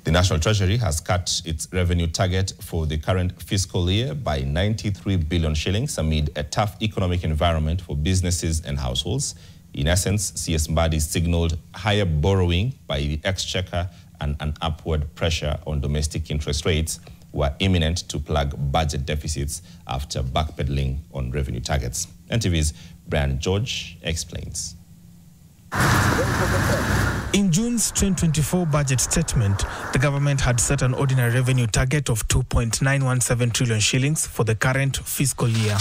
The National Treasury has cut its revenue target for the current fiscal year by 93 billion shillings amid a tough economic environment for businesses and households. In essence, CS Mbadi signaled higher borrowing by the Exchequer and an upward pressure on domestic interest rates were imminent to plug budget deficits after backpedaling on revenue targets. NTV's Brian George explains. In June's 2024 budget statement, the government had set an ordinary revenue target of 2.917 trillion shillings for the current fiscal year.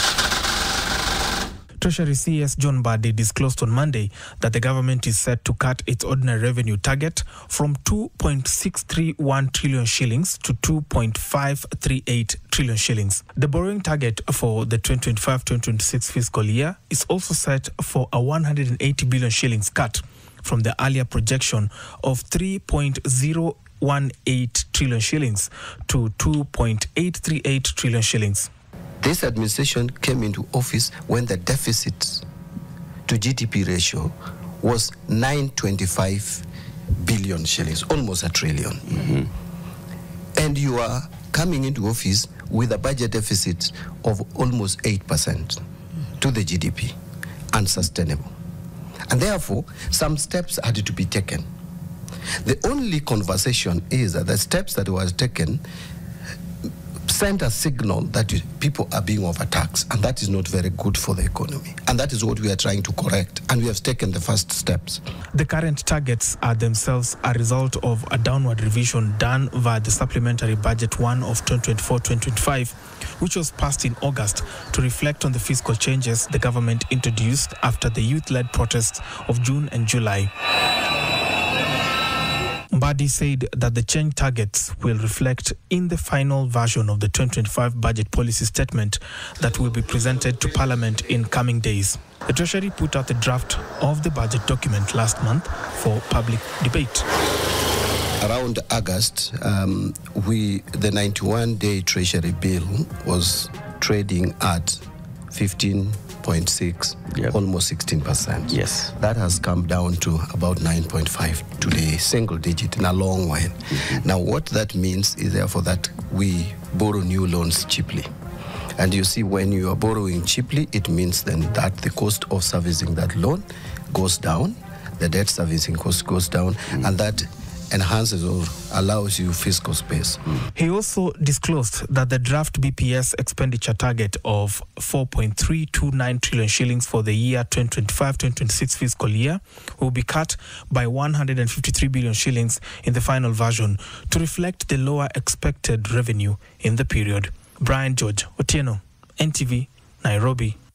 Treasury CS John Mbadi disclosed on Monday that the government is set to cut its ordinary revenue target from 2.631 trillion shillings to 2.538 trillion shillings. The borrowing target for the 2025-2026 fiscal year is also set for a 180 billion shillings cut from the earlier projection of 3.018 trillion shillings to 2.838 trillion shillings. This administration came into office when the deficit to GDP ratio was 925 billion shillings, almost a trillion. And you are coming into office with a budget deficit of almost 8% to the GDP, unsustainable. And therefore, some steps had to be taken. The only conversation is that the steps that were taken sent a signal that people are being overtaxed, and that is not very good for the economy. And that is what we are trying to correct, and we have taken the first steps. The current targets are themselves a result of a downward revision done via the Supplementary Budget 1 of 2024-2025, which was passed in August to reflect on the fiscal changes the government introduced after the youth-led protests of June and July. Mbadi said that the change targets will reflect in the final version of the 2025 budget policy statement that will be presented to Parliament in coming days. The Treasury put out the draft of the budget document last month for public debate. Around August, the 91-day Treasury bill was trading at 15.6, almost 16%. Yes. That has come down to about 9.5 today, single digit in a long while. Now, what that means is therefore that we borrow new loans cheaply. And you see, when you are borrowing cheaply, it means then that the cost of servicing that loan goes down, the debt servicing cost goes down, and that enhances or allows you fiscal space. He also disclosed that the draft BPS expenditure target of 4.329 trillion shillings for the year 2025-2026 fiscal year will be cut by 153 billion shillings in the final version to reflect the lower expected revenue in the period. Brian George, Otieno, NTV, Nairobi.